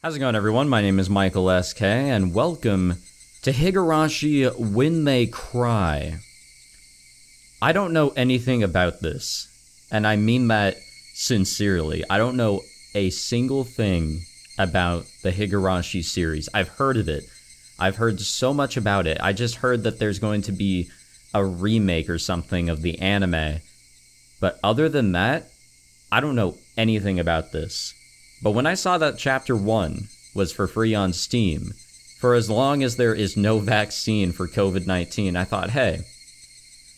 How's it going, everyone? My name is Michael SK, and welcome to Higurashi When They Cry. I don't know anything about this, and I mean that sincerely. I don't know a single thing about the Higurashi series. I've heard of it. I've heard so much about it. I just heard that there's going to be a remake or something of the anime. But other than that, I don't know anything about this. But when I saw that Chapter 1 was for free on Steam, for as long as there is no vaccine for COVID-19, I thought, hey,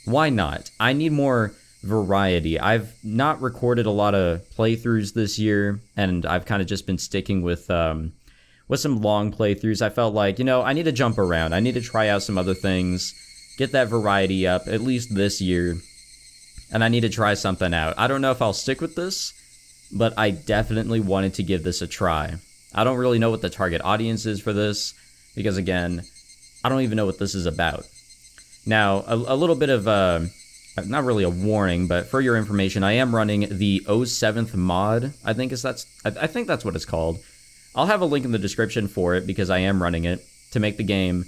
why not? I need more variety. I've not recorded a lot of playthroughs this year, and I've kind of just been sticking with some long playthroughs. I felt like, I need to jump around. I need to try out some other things, get that variety up, at least this year, and I need to try something out. I don't know if I'll stick with this, but I definitely wanted to give this a try. I don't really know what the target audience is for this, because again, I don't even know what this is about. Now, a little bit of not really a warning, but for your information, I am running the 07th mod. I think that's what it's called. I'll have a link in the description for it because I am running it to make the game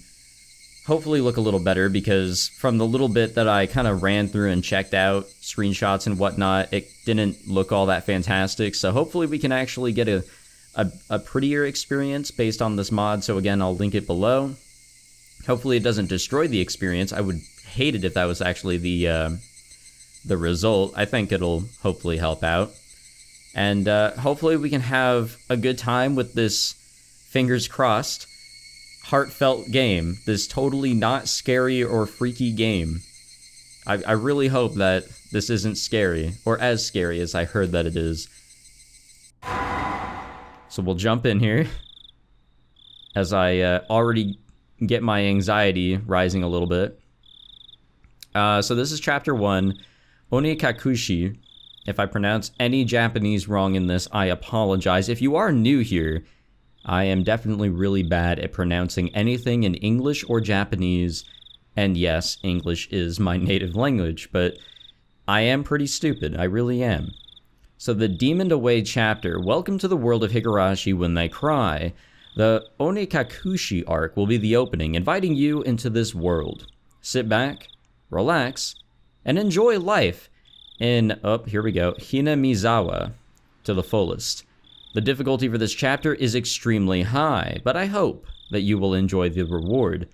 hopefully look a little better, because from the little bit that I kind of ran through and checked out screenshots and whatnot, it didn't look all that fantastic. So hopefully we can actually get a prettier experience based on this mod. So again, I'll link it below. Hopefully it doesn't destroy the experience. I would hate it if that was actually the result. I think it'll hopefully help out. And hopefully we can have a good time with this, fingers crossed, heartfelt game, this totally not scary or freaky game. I really hope that this isn't scary, or as scary as I heard that it is. So we'll jump in here, as I already get my anxiety rising a little bit. So this is Chapter 1, Onikakashu. If I pronounce any Japanese wrong in this, I apologize. If you are new here, I am definitely really bad at pronouncing anything in English or Japanese, and yes, English is my native language, but I am pretty stupid, I really am. So the Demoned Away chapter, welcome to the world of Higurashi When They Cry. The Onikakashu arc will be the opening, inviting you into this world. Sit back, relax, and enjoy life in, here we go, Hinamizawa to the fullest. The difficulty for this chapter is extremely high, but I hope that you will enjoy the reward.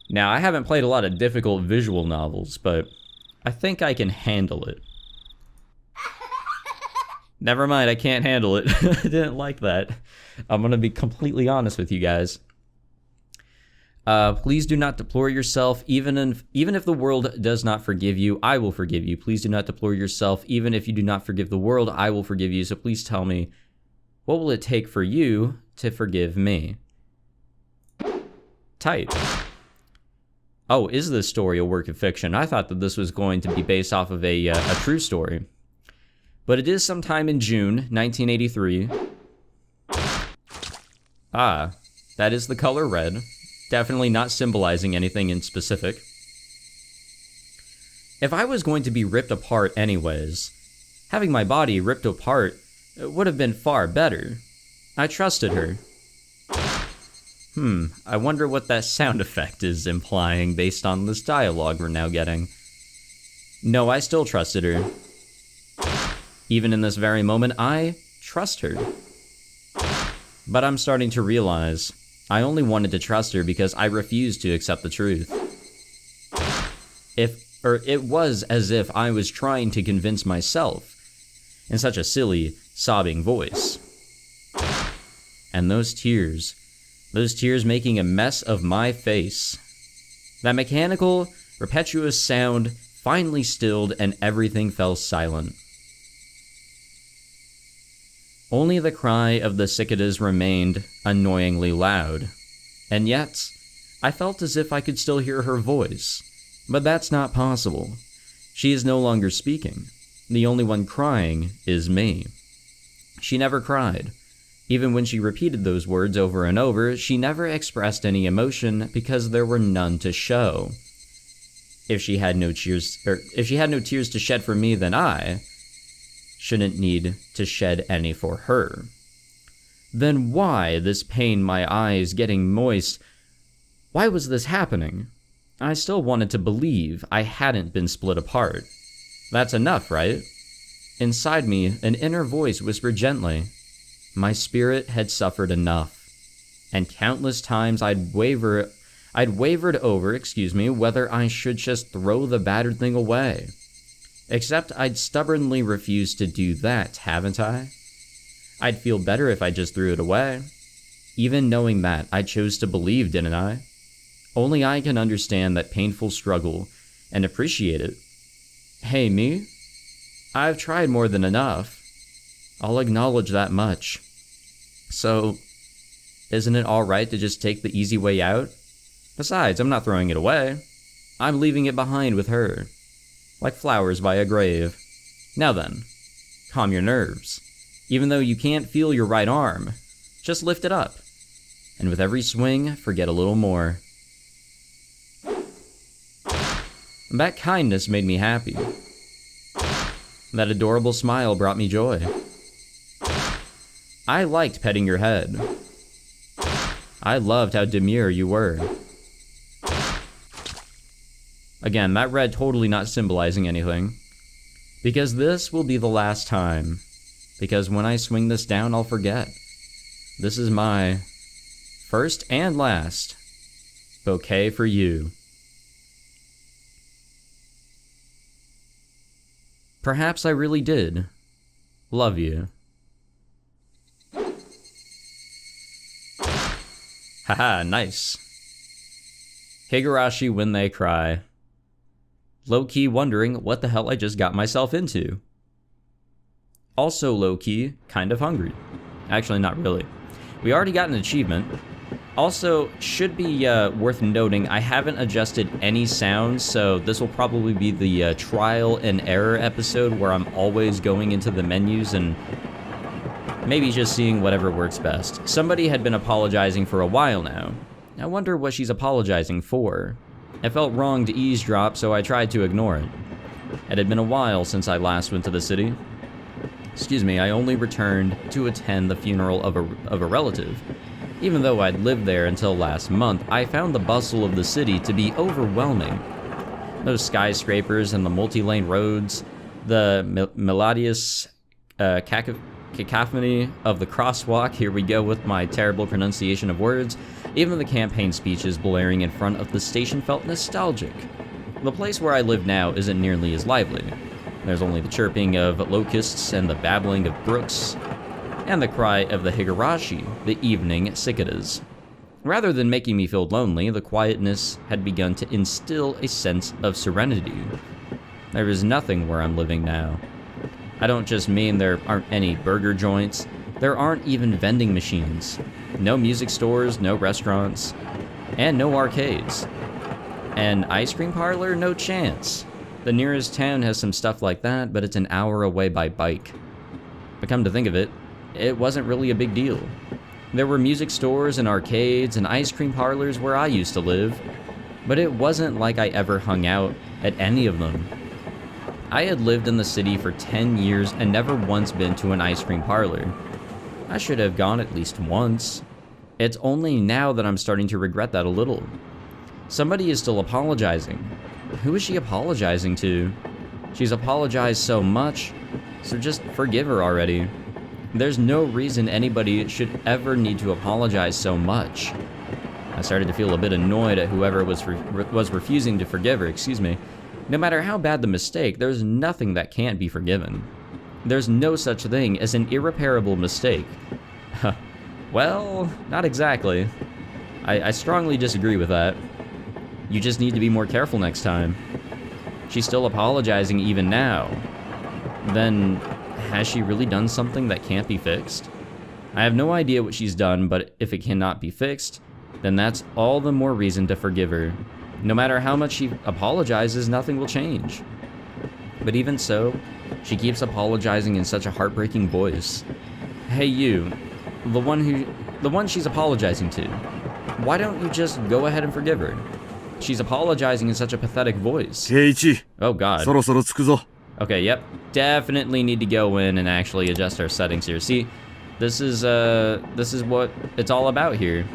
Now, I haven't played a lot of difficult visual novels, but I think I can handle it. Never mind, I can't handle it. I didn't like that. I'm gonna be completely honest with you guys. Please do not deplore yourself, even if the world does not forgive you, I will forgive you. Please do not deplore yourself, even if you do not forgive the world, I will forgive you. So please tell me, what will it take for you to forgive me? Tight. Oh, is this story a work of fiction? I thought that this was going to be based off of a true story. But it is sometime in June 1983. Ah, that is the color red. Definitely not symbolizing anything in specific. If I was going to be ripped apart anyways, having my body ripped apart would have been far better. I trusted her. I wonder what that sound effect is implying based on this dialogue we're now getting. No, I still trusted her. Even in this very moment, I trust her. But I'm starting to realize I only wanted to trust her because I refused to accept the truth. It was as if I was trying to convince myself in such a silly, sobbing voice. And those tears making a mess of my face. That mechanical, repetitious sound finally stilled and everything fell silent. Only the cry of the cicadas remained annoyingly loud. And yet, I felt as if I could still hear her voice. But that's not possible. She is no longer speaking. The only one crying is me. She never cried. Even when she repeated those words over and over, she never expressed any emotion because there were none to show. If she had no tears to shed for me, then I shouldn't need to shed any for her. Then why this pain, my eyes getting moist? Why was this happening? I still wanted to believe I hadn't been split apart. That's enough, right? Inside me, an inner voice whispered gently. My spirit had suffered enough. And countless times I'd wavered over, whether I should just throw the battered thing away. Except I'd stubbornly refused to do that, haven't I? I'd feel better if I just threw it away. Even knowing that, I chose to believe, didn't I? Only I can understand that painful struggle and appreciate it. Hey, me? I've tried more than enough. I'll acknowledge that much. So, isn't it alright to just take the easy way out? Besides, I'm not throwing it away. I'm leaving it behind with her. Like flowers by a grave. Now then, calm your nerves. Even though you can't feel your right arm, just lift it up. And with every swing, forget a little more. That kindness made me happy. That adorable smile brought me joy. I liked petting your head. I loved how demure you were. Again, that read totally not symbolizing anything. Because this will be the last time. Because when I swing this down, I'll forget. This is my first and last bouquet for you. Perhaps I really did love you. Haha, nice. Higurashi when they cry. Low-key wondering what the hell I just got myself into. Also low-key, kind of hungry. Actually, not really. We already got an achievement. Also, should be worth noting, I haven't adjusted any sounds, so this will probably be the trial and error episode where I'm always going into the menus and maybe just seeing whatever works best. Somebody had been apologizing for a while now. I wonder what she's apologizing for. It felt wrong to eavesdrop, so I tried to ignore it. It had been a while since I last went to the city. I only returned to attend the funeral of a relative. Even though I'd lived there until last month, I found the bustle of the city to be overwhelming. Those skyscrapers and the multi-lane roads, the melodious cacophony of the crosswalk, here we go with my terrible pronunciation of words, even the campaign speeches blaring in front of the station felt nostalgic. The place where I live now isn't nearly as lively. There's only the chirping of locusts and the babbling of brooks, and the cry of the Higurashi, the evening cicadas. Rather than making me feel lonely, the quietness had begun to instill a sense of serenity. There is nothing where I'm living now. I don't just mean there aren't any burger joints, there aren't even vending machines. No music stores, no restaurants, and no arcades. An ice cream parlor? No chance. The nearest town has some stuff like that, but it's an hour away by bike. But come to think of it, it wasn't really a big deal. There were music stores and arcades and ice cream parlors where I used to live, but it wasn't like I ever hung out at any of them. I had lived in the city for 10 years and never once been to an ice cream parlor. I should have gone at least once. It's only now that I'm starting to regret that a little. Somebody is still apologizing. Who is she apologizing to? She's apologized so much, so just forgive her already. There's no reason anybody should ever need to apologize so much. I started to feel a bit annoyed at whoever was refusing to forgive her, No matter how bad the mistake, there's nothing that can't be forgiven. There's no such thing as an irreparable mistake. Well, not exactly. I strongly disagree with that. You just need to be more careful next time. She's still apologizing even now. Then, has she really done something that can't be fixed? I have no idea what she's done, but if it cannot be fixed, then that's all the more reason to forgive her. No matter how much she apologizes, nothing will change. But even so, she keeps apologizing in such a heartbreaking voice. Hey you, the one she's apologizing to, why don't you just go ahead and forgive her? She's apologizing in such a pathetic voice. Oh god. Okay, yep. Definitely need to go in and actually adjust our settings here. See, This is what it's all about here.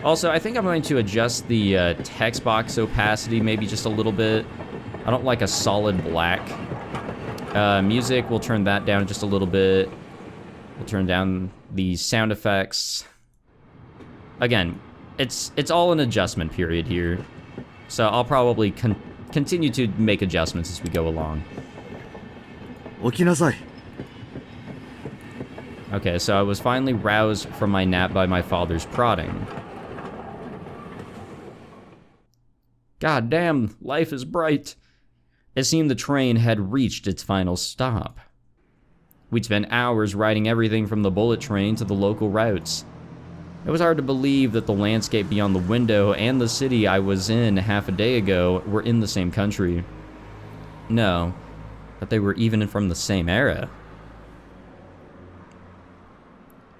Also, I think I'm going to adjust the text box opacity maybe just a little bit. I don't like a solid black. Music, we'll turn that down just a little bit. We'll turn down the sound effects. Again, it's all an adjustment period here. So I'll probably continue to make adjustments as we go along. Okay, so I was finally roused from my nap by my father's prodding. God damn, life is bright. It seemed the train had reached its final stop. We'd spent hours riding everything from the bullet train to the local routes. It was hard to believe that the landscape beyond the window and the city I was in half a day ago were in the same country. No, that they were even from the same era.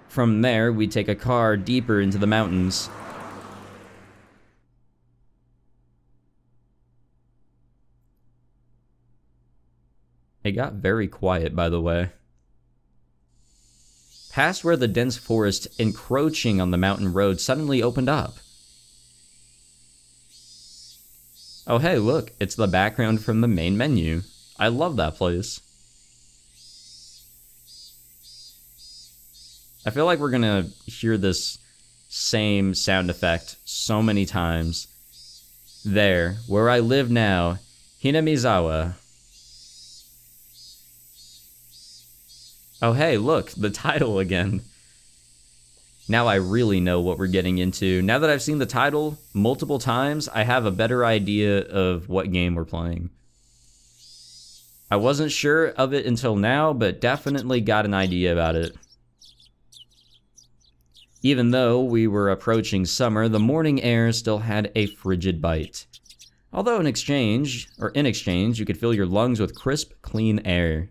From there, we'd take a car deeper into the mountains. It got very quiet, by the way. Past where the dense forest encroaching on the mountain road suddenly opened up. Oh hey, look, it's the background from the main menu. I love that place. I feel like we're gonna hear this same sound effect so many times. There, where I live now, Hinamizawa. Oh hey, look, the title again. Now I really know what we're getting into. Now that I've seen the title multiple times, I have a better idea of what game we're playing. I wasn't sure of it until now, but definitely got an idea about it. Even though we were approaching summer, the morning air still had a frigid bite. Although in exchange, you could fill your lungs with crisp, clean air.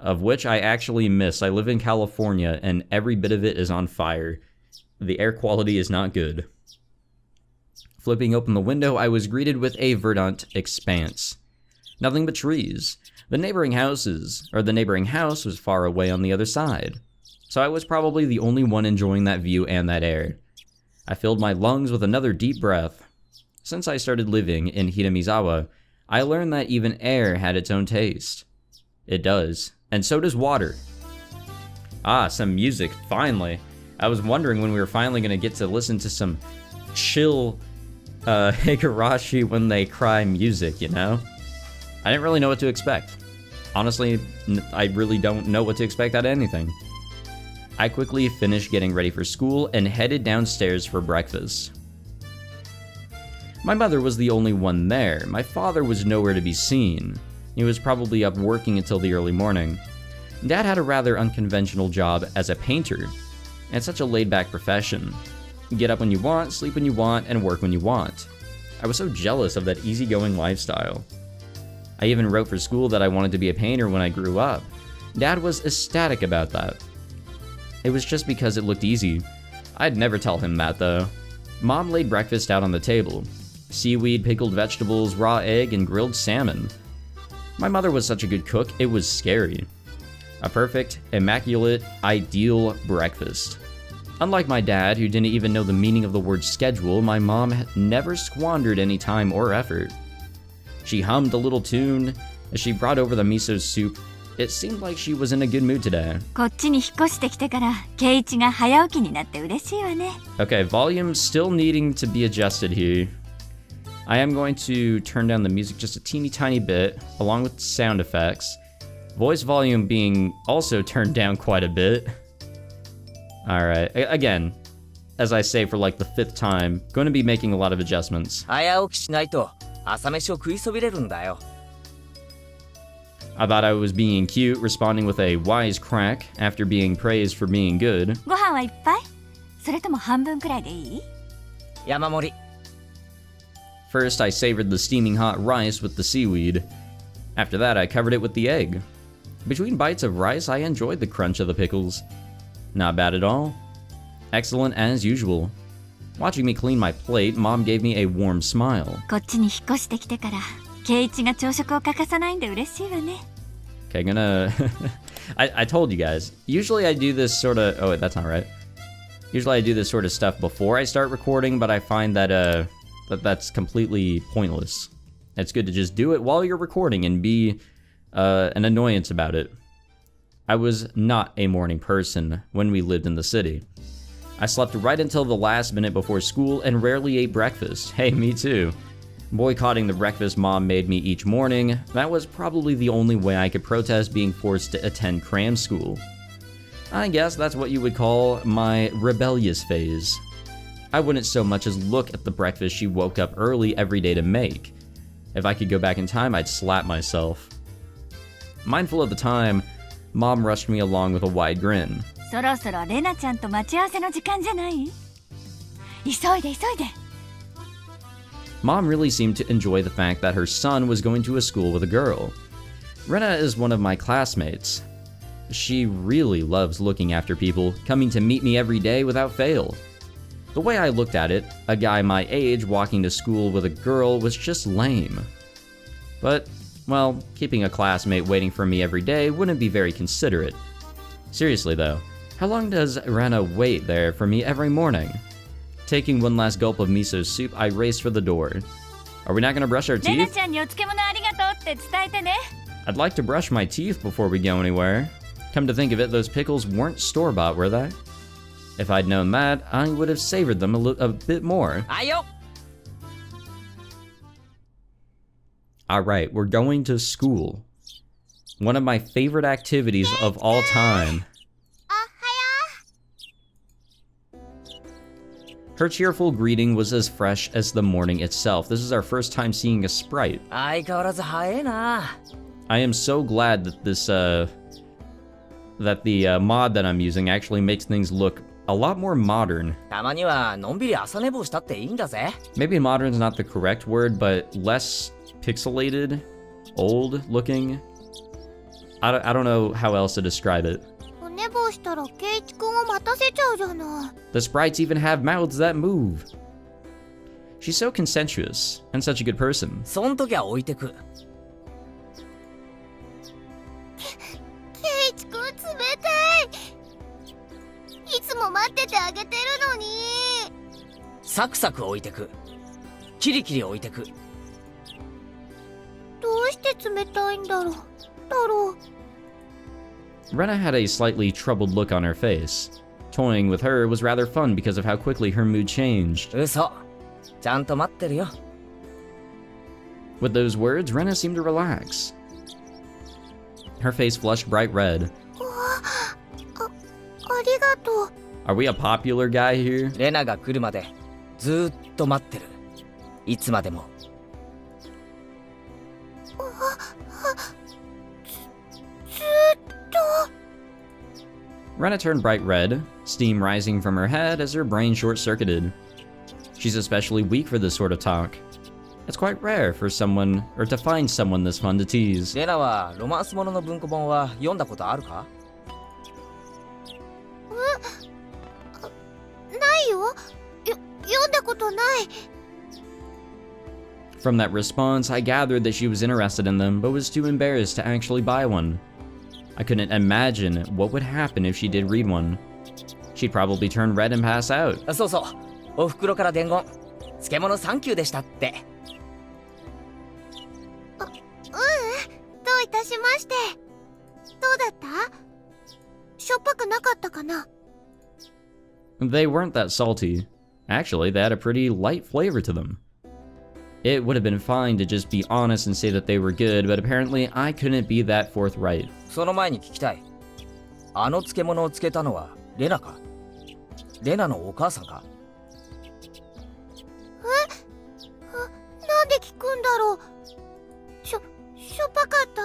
Of which I actually miss. I live in California, and every bit of it is on fire. The air quality is not good. Flipping open the window, I was greeted with a verdant expanse. Nothing but trees. The neighboring house was far away on the other side. So I was probably the only one enjoying that view and that air. I filled my lungs with another deep breath. Since I started living in Hinamizawa, I learned that even air had its own taste. It does. And so does water. Ah, some music, finally. I was wondering when we were finally going to get to listen to some chill Higurashi when they cry music, you know? I didn't really know what to expect. Honestly, I really don't know what to expect out of anything. I quickly finished getting ready for school and headed downstairs for breakfast. My mother was the only one there. My father was nowhere to be seen. He was probably up working until the early morning. Dad had a rather unconventional job as a painter, and such a laid-back profession. Get up when you want, sleep when you want, and work when you want. I was so jealous of that easygoing lifestyle. I even wrote for school that I wanted to be a painter when I grew up. Dad was ecstatic about that. It was just because it looked easy. I'd never tell him that, though. Mom laid breakfast out on the table. Seaweed, pickled vegetables, raw egg, and grilled salmon. My mother was such a good cook, it was scary. A perfect, immaculate, ideal breakfast. Unlike my dad, who didn't even know the meaning of the word schedule, my mom never squandered any time or effort. She hummed a little tune as she brought over the miso soup. It seemed like she was in a good mood today. Okay, volume still needing to be adjusted here. I am going to turn down the music just a teeny tiny bit, along with sound effects. Voice volume being also turned down quite a bit. Alright, again, as I say for like the 5th time, going to be making a lot of adjustments. I thought I was being cute, responding with a wise crack after being praised for being good. First, I savored the steaming hot rice with the seaweed. After that, I covered it with the egg. Between bites of rice, I enjoyed the crunch of the pickles. Not bad at all. Excellent as usual. Watching me clean my plate, Mom gave me a warm smile. Okay, I told you guys. Usually I do this sort of... Oh, wait, that's not right. Usually I do this sort of stuff before I start recording, but I find that that's completely pointless. It's good to just do it while you're recording and be an annoyance about it. I was not a morning person when we lived in the city. I slept right until the last minute before school and rarely ate breakfast. Hey, me too. Boycotting the breakfast mom made me each morning, that was probably the only way I could protest being forced to attend cram school. I guess that's what you would call my rebellious phase. I wouldn't so much as look at the breakfast she woke up early every day to make. If I could go back in time, I'd slap myself. Mindful of the time, Mom rushed me along with a wide grin. そろそろレナちゃんと待ち合わせの時間じゃない？急いで急いで。Mom really seemed to enjoy the fact that her son was going to a school with a girl. Rena is one of my classmates. She really loves looking after people, coming to meet me every day without fail. The way I looked at it, a guy my age walking to school with a girl was just lame. But, well, keeping a classmate waiting for me every day wouldn't be very considerate. Seriously though, how long does Rena wait there for me every morning? Taking one last gulp of miso soup, I raced for the door. Are we not gonna brush our teeth? ちゃんにお漬物ありがとうって伝えてね。 I'd like to brush my teeth before we go anywhere. Come to think of it, those pickles weren't store-bought, were they? If I'd known that, I would have savored them a bit more. Ayo! Alright, we're going to school. One of my favorite activities of all time. Her cheerful greeting was as fresh as the morning itself. This is our first time seeing a sprite. 相変わらず早いな。 I am so glad that the mod that I'm using actually makes things look a lot more modern. たまにはのんびり朝寝坊したっていいんだぜ。 Maybe modern is not the correct word, but less pixelated, old looking. I don't know how else to describe it. 寝坊したらケイチ君を待たせちゃうじゃない。 The sprites even have mouths that move. She's so consensuous and such a good person. そん時は置いてく。ケイチ君冷たい。いつも待っててあげてるのに。サクサク置いてく。キリキリ置いてく。どうして冷たいんだろう。Rena had a slightly troubled look on her face. Toying with her was rather fun because of how quickly her mood changed. 嘘。ちゃんと待ってるよ。 With those words, Rena seemed to relax. Her face flushed bright red. ありがとう。 Are we a popular guy here? レナが来るまでずーっと待ってる。いつまでも。 Rena turned bright red, steam rising from her head as her brain short-circuited. She's especially weak for this sort of talk. It's quite rare for someone, or to find someone this fun to tease. レナはロマンスものの文庫本は読んだことあるか？ないよ。読んだことない。 From that response, I gathered that she was interested in them, but was too embarrassed to actually buy one. I couldn't imagine what would happen if she did read one. She'd probably turn red and pass out. そうそう。お袋から伝言。漬物サンキューでしたって。どういたしまして。どうだった？しょっぱくなかったかな？ They weren't that salty. Actually, they had a pretty light flavor to them. It would have been fine to just be honest and say that they were good, but apparently I couldn't be that forthright. その前に聞きたい。あの漬物を漬けたのはレナか？レナのお母さんか？なんで聞くんだろう。しょっぱかった？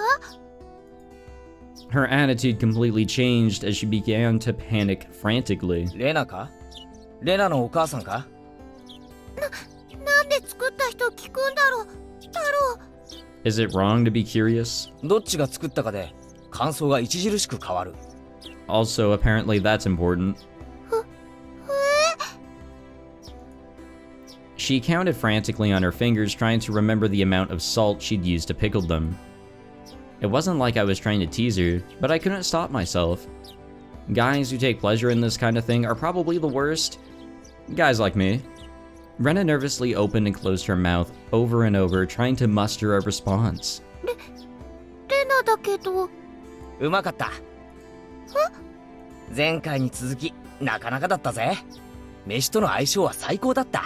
Her attitude completely changed as she began to panic frantically. レナか？レナのお母さんか？なんで作った人聞くんだろう。太郎。 Is it wrong to be curious? どっちが作ったかで感想が著しく変わる。 Also, apparently that's important. She counted frantically on her fingers, trying to remember the amount of salt she'd used to pickle them. It wasn't like I was trying to tease her, but I couldn't stop myself. Guys who take pleasure in this kind of thing are probably the worst. Guys like me. Rena nervously opened and closed her mouth over and over, trying to muster a response. レナだけど。うまかった。前回に続きなかなかだったぜ。飯との相性は最高だった。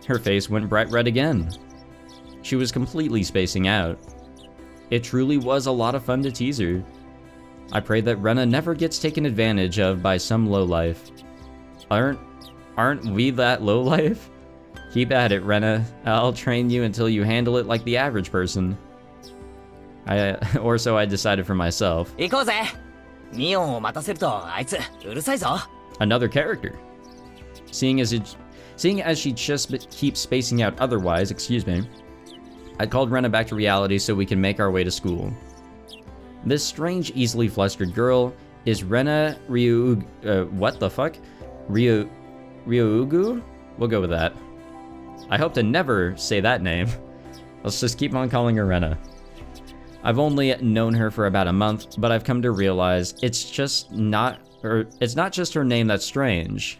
Her face went bright red again. She was completely spacing out. It truly was a lot of fun to tease her. I pray that Rena never gets taken advantage of by some lowlife. Aren't we that lowlife? Keep at it, Rena. I'll train you until you handle it like the average person. Or so I decided for myself. 行こうぜ。ミオンを待たせるとあいつうるさいぞ。 Another character. Seeing as she just keeps spacing out otherwise, excuse me, I called Rena back to reality so we can make our way to school. This strange, easily flustered girl is Rena what the fuck? Ryugu? We'll go with that. I hope to never say that name. Let's just keep on calling her Rena. I've only known her for about a month, but I've come to realize it's not just her name that's strange.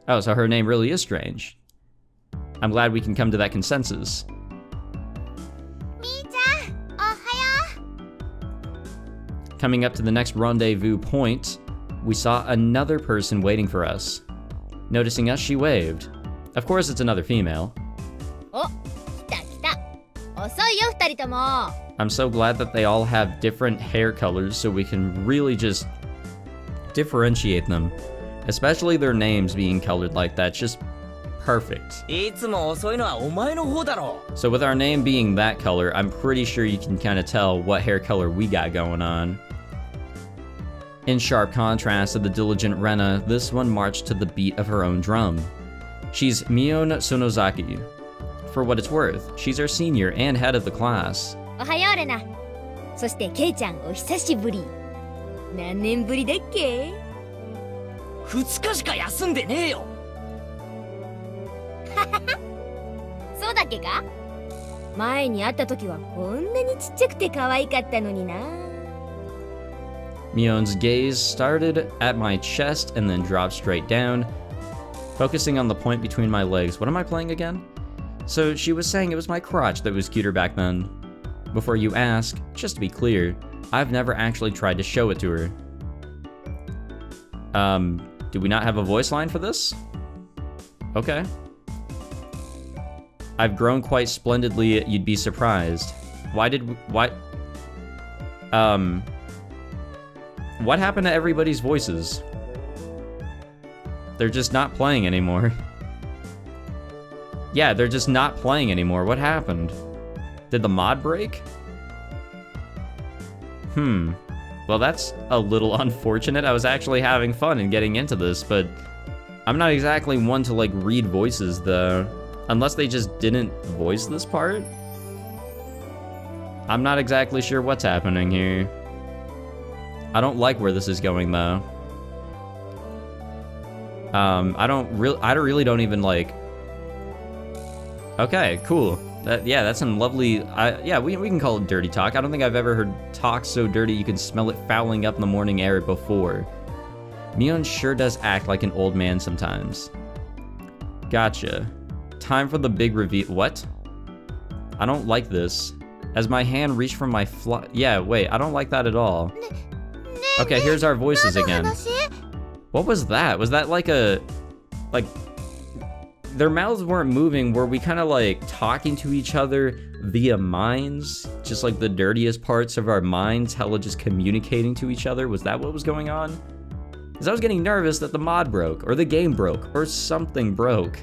Oh, so her name really is strange. I'm glad we can come to that consensus. Coming up to the next rendezvous point, we saw another person waiting for us. Noticing us, she waved. Of course, it's another female. I'm so glad that they all have different hair colors so we can really just differentiate them. Especially their names being colored like that, just perfect. いつも遅いのはお前の方だろ。 So with our name being that color, I'm pretty sure you can kind of tell what hair color we got going on. In sharp contrast to the diligent Rena, this one marched to the beat of her own drum. She's Mion Sonozaki. For what it's worth, she's our senior and head of the class. おはようレナ。そしてケイちゃんお久しぶり。何年ぶりだっけ2日しか休んでねえよ。そうだっけか前に会った時はこんなにちっちゃくて可愛かったのにな。Mion's gaze started at my chest and then dropped straight down, focusing on the point between my legs. What am I playing again? So she was saying it was my crotch that was cuter back then. Before you ask, just to be clear, I've never actually tried to show it to her. Do we not have a voice line for this? Okay. I've grown quite splendidly, you'd be surprised. What happened to everybody's voices? They're just not playing anymore. Yeah, they're just not playing anymore. What happened? Did the mod break? Well, that's a little unfortunate. I was actually having fun and getting into this, but I'm not exactly one to, like, read voices, though. Unless they just didn't voice this part? I'm not exactly sure what's happening here. I don't like where this is going, though. I really don't even, like... Okay, cool. That's some lovely... yeah, we can call it dirty talk. I don't think I've ever heard talk so dirty you can smell it fouling up in the morning air before. Mion sure does act like an old man sometimes. Gotcha. Time for the big reveal. What? I don't like this. As my hand reached for my yeah, wait, I don't like that at all. Okay, here's our voices again. What was that? Was that like a... Like... Their mouths weren't moving. Were we kind of like talking to each other via minds? Just like the dirtiest parts of our minds, hella just communicating to each other? Was that what was going on? Because I was getting nervous that the mod broke, or the game broke, or something broke.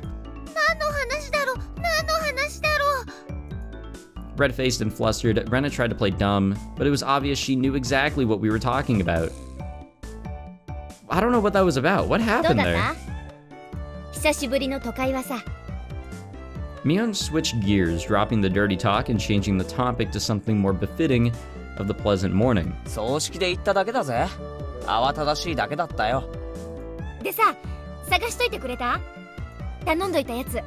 Red-faced and flustered, Rena tried to play dumb, but it was obvious she knew exactly what we were talking about. I don't know what that was about. What happened there? 久しぶりの都会はさ。 Mion switched gears, dropping the dirty talk and changing the topic to something more befitting of the pleasant morning. 葬式で行っただけだぜ。慌ただしいだけだったよ。でさ、探しといてくれた？頼んどいたやつ。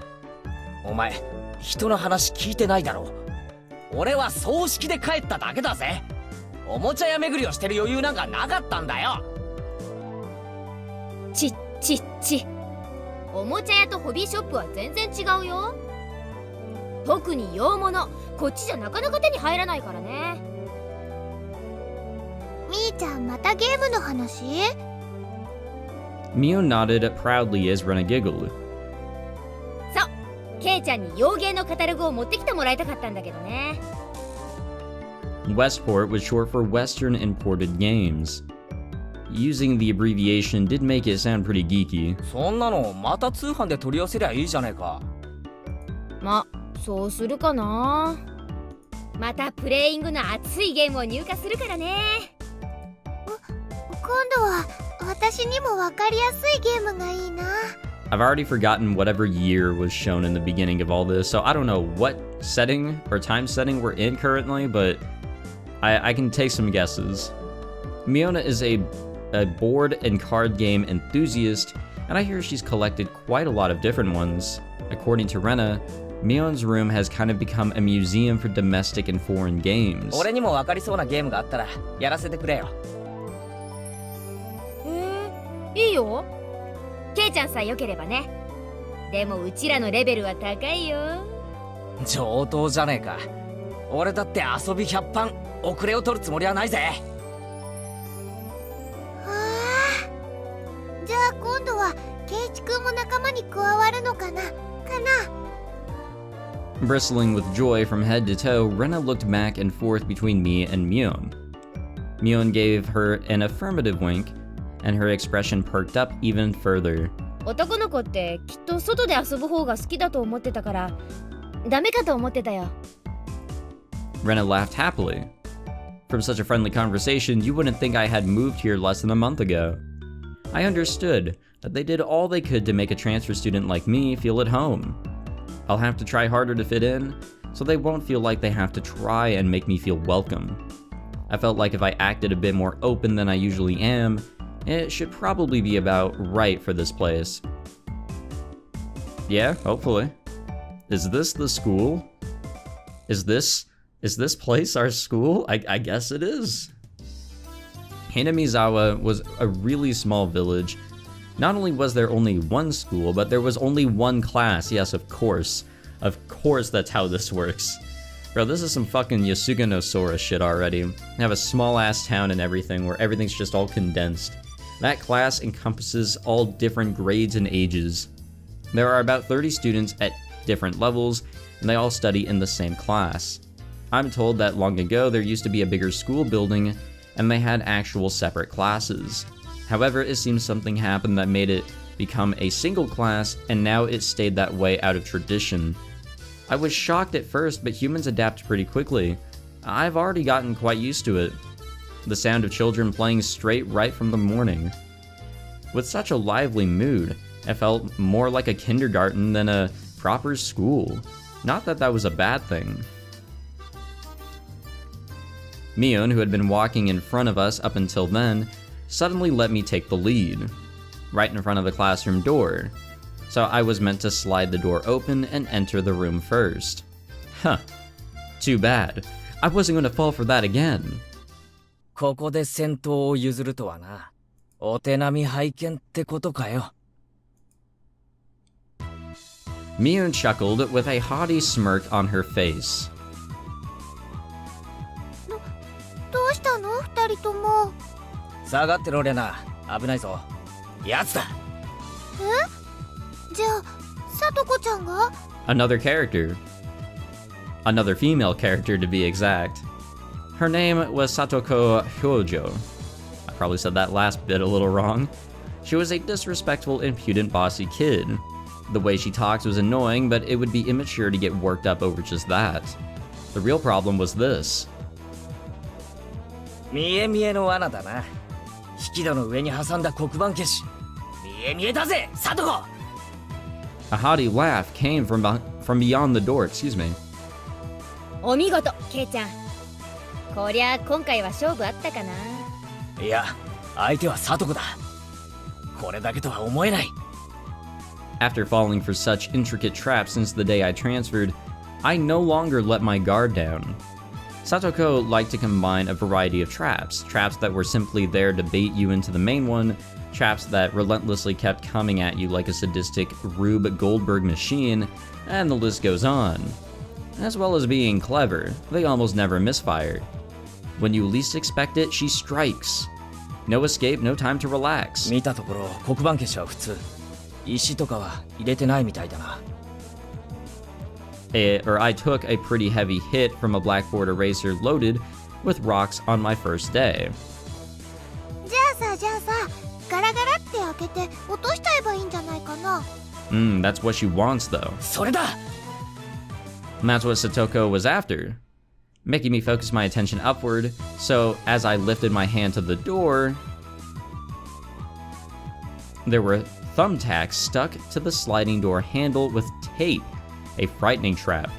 お前、人の話聞いてないだろ。俺は葬式で帰っただけだぜ。おもちゃ屋巡りをしてる余裕なんかなかったんだよ。ちおもちゃ屋とホビーショップは全然違うよ。特に洋物、こっちじゃなかなか手に入らないからね。みーちゃんまたゲームの話？ Mion nodded proudly as Rena giggled. そう、ケイちゃんに洋芸のカタログを持ってきてもらいたかったんだけどね。Westport was short for Western Imported Games. Using the abbreviation did make it sound pretty geeky. そんなのまた通販で取り寄せりゃいいじゃねえか。ま、そうするかな。またプレイングの熱いゲームを入荷するからね。今度は私にも分かりやすいゲームがいいな。 I've already forgotten whatever year was shown in the beginning of all this, so I don't know what setting or time setting we're in currently, but I can take some guesses. Miona is a board and card game enthusiast, and I hear she's collected quite a lot of different ones. According to Rena, Mion's room has kind of become a museum for domestic and foreign games. 俺にも分かりそうなゲームがあったらやらせてくれよ。いいよ。ケイちゃんさえ良ければね。でもうちらのレベルは高いよ。上等じゃねえか。俺だって遊び100番遅れを取るつもりはないぜ。じゃあ今度はケイチくんも仲間に加わるのかな。Bristling with joy from head to toe, Rena looked back and forth between me and Mion. Mion gave her an affirmative wink, and her expression perked up even further. 男の子ってきっと外で遊ぶ方が好きだと思ってたから、ダメかと思ってたよ。Rena laughed happily. From such a friendly conversation, you wouldn't think I had moved here less than a month ago. I understood that they did all they could to make a transfer student like me feel at home. I'll have to try harder to fit in, so they won't feel like they have to try and make me feel welcome. I felt like if I acted a bit more open than I usually am, it should probably be about right for this place. Yeah, hopefully. Is this the school? Is this place our school? I guess it is. Hinamizawa was a really small village. Not only was there only one school, but there was only one class. Yes, of course. Of course that's how this works. Bro, this is some fucking Yasuga no Sora shit already. They have a small-ass town and everything, where everything's just all condensed. That class encompasses all different grades and ages. There are about 30 students at different levels, and they all study in the same class. I'm told that long ago there used to be a bigger school building, and they had actual separate classes. However, it seems something happened that made it become a single class, and now it stayed that way out of tradition. I was shocked at first, but humans adapt pretty quickly. I've already gotten quite used to it. The sound of children playing straight right from the morning. With such a lively mood, it felt more like a kindergarten than a proper school. Not that that was a bad thing. Mion, who had been walking in front of us up until then, suddenly let me take the lead, right in front of the classroom door. So I was meant to slide the door open and enter the room first. Huh. Too bad. I wasn't going to fall for that again. ここで先頭を譲るとはな。お手並み拝見ってことかよ。Mion chuckled with a haughty smirk on her face. どうしたの二人とも。下がってろレナ。危ないぞ。やつだ。じゃあ、さとこちゃんが？ Another character. Another female character to be exact. Her name was Satoko Hyojo. I probably said that last bit a little wrong. She was a disrespectful, impudent, bossy kid. The way she talked was annoying, but it would be immature to get worked up over just that. The real problem was this. 見え見えの罠だな。引き戸の上に挟んだ黒板消し。見え見えだぜ、サトコ。 A haughty laugh came from beyond the door, excuse me. お見事、ケイちゃん。こりゃ今回は勝負あったかな。いや、相手はサトコだ。これだけとは思えない。 After falling for such intricate traps since the day I transferred, I no longer let my guard down. Satoko liked to combine a variety of traps that were simply there to bait you into the main one, traps that relentlessly kept coming at you like a sadistic Rube Goldberg machine, and the list goes on. As well as being clever, they almost never misfired. When you least expect it, she strikes. No escape, no time to relax. 見たところ黒板消しは普通。石とかは入れてないみたいだな。I took a pretty heavy hit from a blackboard eraser loaded with rocks on my first day. じゃあさ、ガラガラって開けて落としちゃえばいいんじゃないかな。That's what she wants though. それだ。And that's what Satoko was after, making me focus my attention upward, so as I lifted my hand to the door, there were thumbtacks stuck to the sliding door handle with tape, a frightening trap,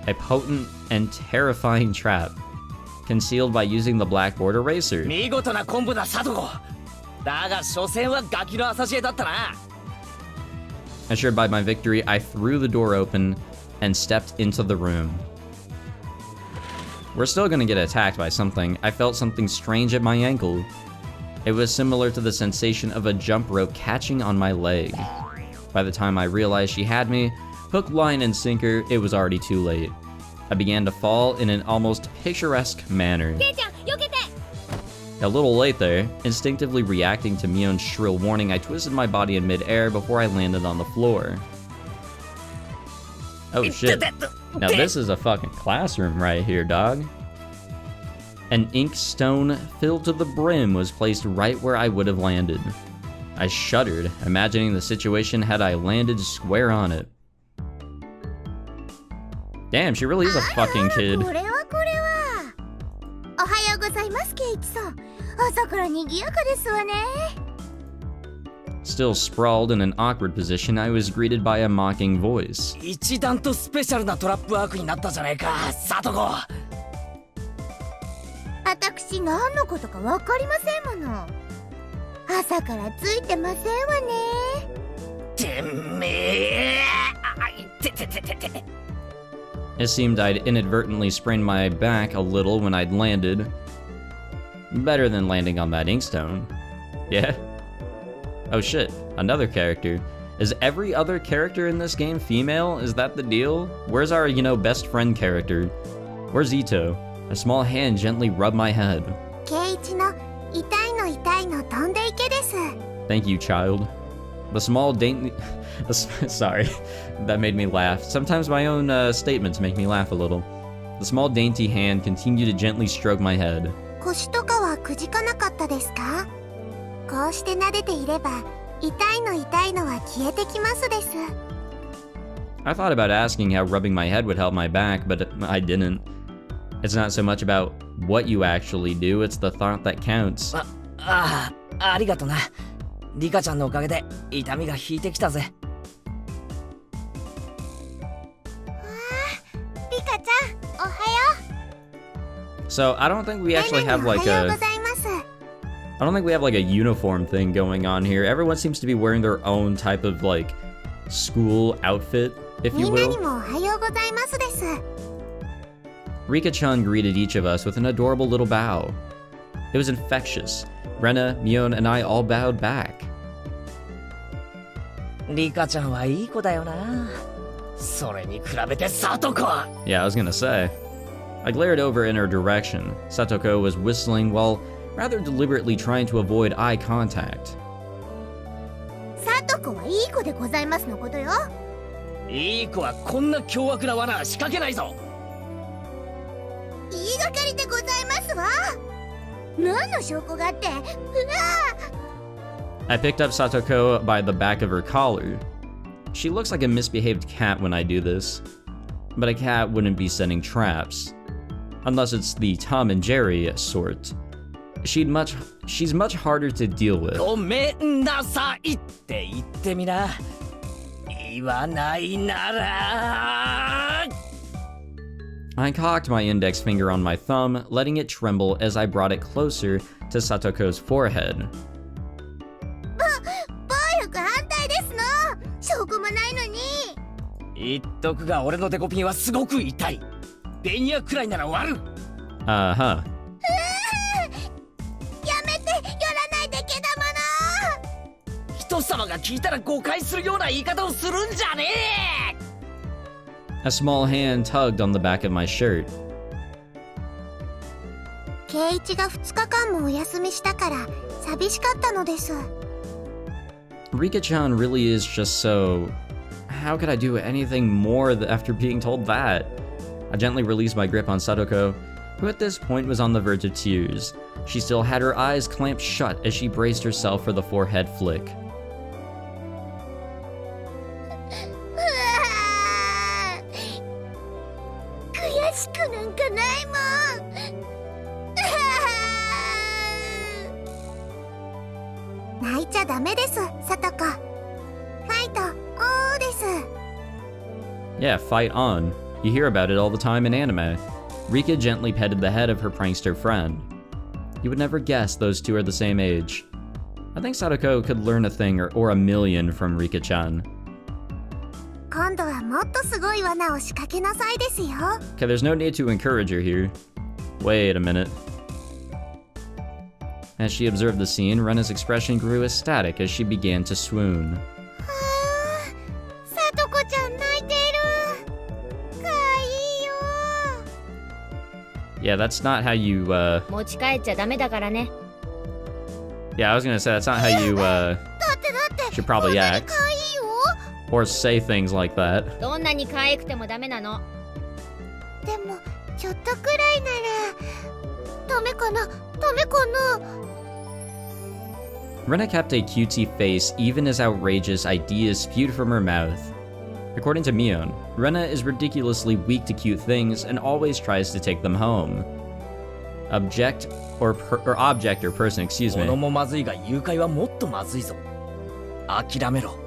a potent and terrifying trap, concealed by using the blackboard eraser. 見事なコンボだ、サトコ。だが所詮はガキの浅知恵だったな。Assured by my victory, I threw the door open and stepped into the room. We're still gonna get attacked by something. I felt something strange at my ankle. It was similar to the sensation of a jump rope catching on my leg. By the time I realized she had me, hook, line, and sinker, it was already too late. I began to fall in an almost picturesque manner. A little late there, instinctively reacting to Mion's shrill warning, I twisted my body in midair before I landed on the floor. Oh shit. Now this is a fucking classroom right here, dog. An ink stone filled to the brim was placed right where I would have landed. I shuddered, imagining the situation had I landed square on it. Damn, she really is a fucking kid. これは。おはようございます、ケイチさん。朝から賑やかですわね。Still sprawled in an awkward position, I was greeted by a mocking voice. 一段とスペシャルなトラップワークになったじゃないか、サトコ。私何のことかわかりませんもの。朝からついてませんわね。てめえ。It seemed I'd inadvertently sprained my back a little when I'd landed. Better than landing on that inkstone. Yeah? Oh shit, another character. Is every other character in this game female? Is that the deal? Where's our, best friend character? Where's Ito? A small hand gently rubbed my head. ケイチの痛いの飛んでいけです。 Thank you, child. The small dainty... Sorry, that made me laugh. Sometimes my own statements make me laugh a little. The small dainty hand continued to gently stroke my head. 腰とかはくじかなかったですか？こうして撫でていれば痛いのは消えてきますです。 I thought about asking how rubbing my head would help my back, but I didn't. It's not so much about what you actually do, it's the thought that counts. ありがとな。リカちゃんのおかげで痛みが引いてきたぜ。リカちゃん、おはよう。 So I don't think we actually have like おはよう a... ございます。 I don't think we have like a uniform thing going on here. Everyone seems to be wearing their own type of like school outfit, if you みんなに will. もおはようございますです。 Rika-chan greeted each of us with an adorable little bow. It was infectious. Rena, Mion, and I all bowed back. リカちゃんはいい子だよな。それに比べてサトコ。 Yeah, I was gonna say. I glared over in her direction. Satoko was whistling while rather deliberately trying to avoid eye contact. サトコはいい子でございますのことよ。いい子はこんな凶悪な罠は仕掛けないぞ。言いがかりでございますわ。何の証拠があって。うわ I picked up Satoko by the back of her collar. She looks like a misbehaved cat when I do this. But a cat wouldn't be setting traps. Unless it's the Tom and Jerry sort. She's much harder to deal with. ごめんなさいって言ってみな。言わないなら。I cocked my index finger on my thumb, letting it tremble as I brought it closer to Satoko's forehead. 暴力反対ですの。証拠もないのに。言っとくが俺のデコピンはすごく痛い。ベニヤくらいなら割る。Uh-huh. やめて、寄らないでけだもの。人様が聞いたら誤解するような言い方をするんじゃねえ。 A small hand tugged on the back of my shirt. 圭一が2日間もお休みしたから寂しかったのです。 Rika-chan really is just so... How could I do anything more after being told that? I gently released my grip on Satoko, who at this point was on the verge of tears. She still had her eyes clamped shut as she braced herself for the forehead flick. うわー、悔しくなんかないもん。うわー、泣いちゃダメです、サトコ。ファイト、おーです。 Yeah, fight on. You hear about it all the time in anime. Rika gently petted the head of her prankster friend. You would never guess those two are the same age. I think Satoko could learn a thing or a million from Rika-chan. 今度はもっとすごい罠を仕掛けなさいですよ。 Okay, there's no need to encourage her here. Wait a minute. As she observed the scene, Rena's expression grew ecstatic as she began to swoon. はあ、サトコちゃん泣いてる。かわいいよ。 Yeah, that's not how you, 持ち帰っちゃダメだからね。 Yeah, I was gonna say, that's not how you, だって should probably こんなに act. かわいいよ。 Or say things like that. どんなに可愛くてもダメなの。でもちょっとくらいならダメかな、ダメかな。 Rena kept a cutesy face even as outrageous ideas spewed from her mouth. According to Mion, Rena is ridiculously weak to cute things and always tries to take them home. Object or person, excuse 物 me. もまずいが誘拐はもっとまずいぞ。諦めろ。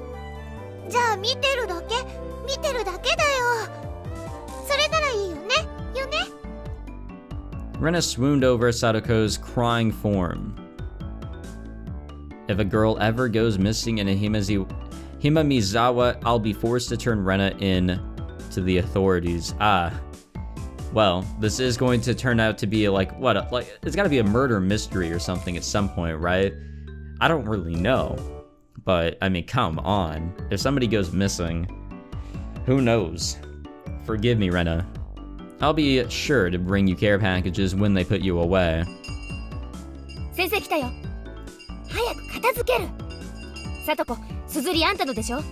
じゃあ見てるだけだよ。それならいいよね、よね。 Rena swooned over Satoko's crying form. If a girl ever goes missing in a Hinamizawa, I'll be forced to turn Rena in to the authorities. Ah. Well, this is going to turn out to be like it's gotta be a murder mystery or something at some point, right? I don't really know. But, I mean, come on. If somebody goes missing, who knows? Forgive me, Rena. I'll be sure to bring you care packages when they put you away. 先生来たよ。早く片付ける。サトコ、すずりあんたのでしょ。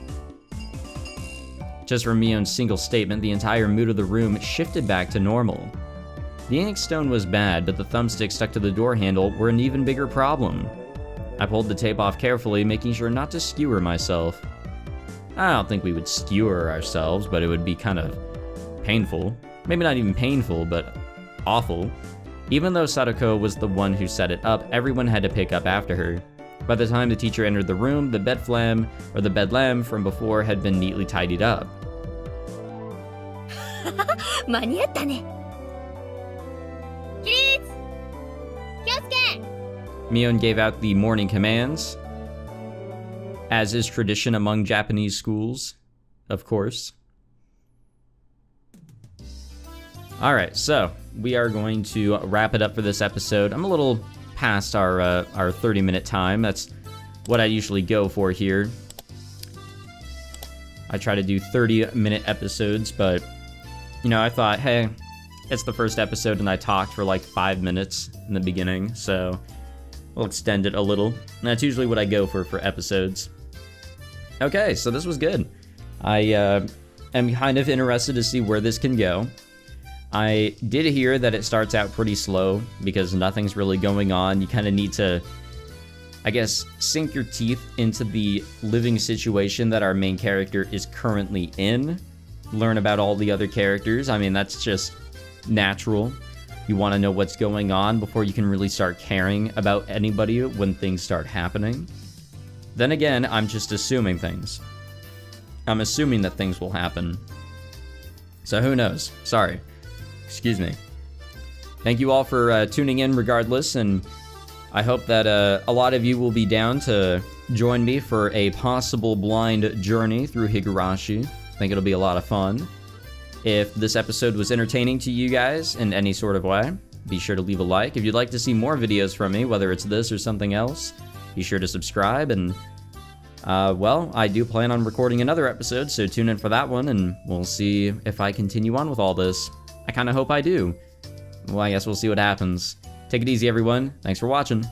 Just from Mion's single statement, the entire mood of the room shifted back to normal. The ink stone was bad, but the thumbstick stuck to the door handle were an even bigger problem. I pulled the tape off carefully, making sure not to skewer myself. I don't think we would skewer ourselves, but it would be kind of painful. Maybe not even painful, but awful. Even though Satoko was the one who set it up, everyone had to pick up after her. By the time the teacher entered the room, the bedlam from before had been neatly tidied up. 間に合ったね。起立。気をつけ。 Mion gave out the morning commands, as is tradition among Japanese schools, of course. Alright, so we are going to wrap it up for this episode. I'm a little past our 30-minute time. That's what I usually go for here. I try to do 30-minute episodes, but, you know, I thought, hey, it's the first episode and I talked for like 5 minutes in the beginning, so we'll extend it a little. And that's usually what I go for episodes. Okay, so this was good. I am kind of interested to see where this can go. I did hear that it starts out pretty slow because nothing's really going on. You kind of need to, I guess, sink your teeth into the living situation that our main character is currently in. Learn about all the other characters. I mean, that's just natural. You want to know what's going on before you can really start caring about anybody when things start happening. Then again, I'm just assuming things. I'm assuming that things will happen. So who knows? Sorry. Excuse me. Thank you all for tuning in regardless, and I hope that a lot of you will be down to join me for a possible blind journey through Higurashi. I think it'll be a lot of fun. If this episode was entertaining to you guys in any sort of way, be sure to leave a like. If you'd like to see more videos from me, whether it's this or something else, be sure to subscribe. And, well, I do plan on recording another episode, so tune in for that one, and we'll see if I continue on with all this. I kind of hope I do. Well, I guess we'll see what happens. Take it easy, everyone. Thanks for watching.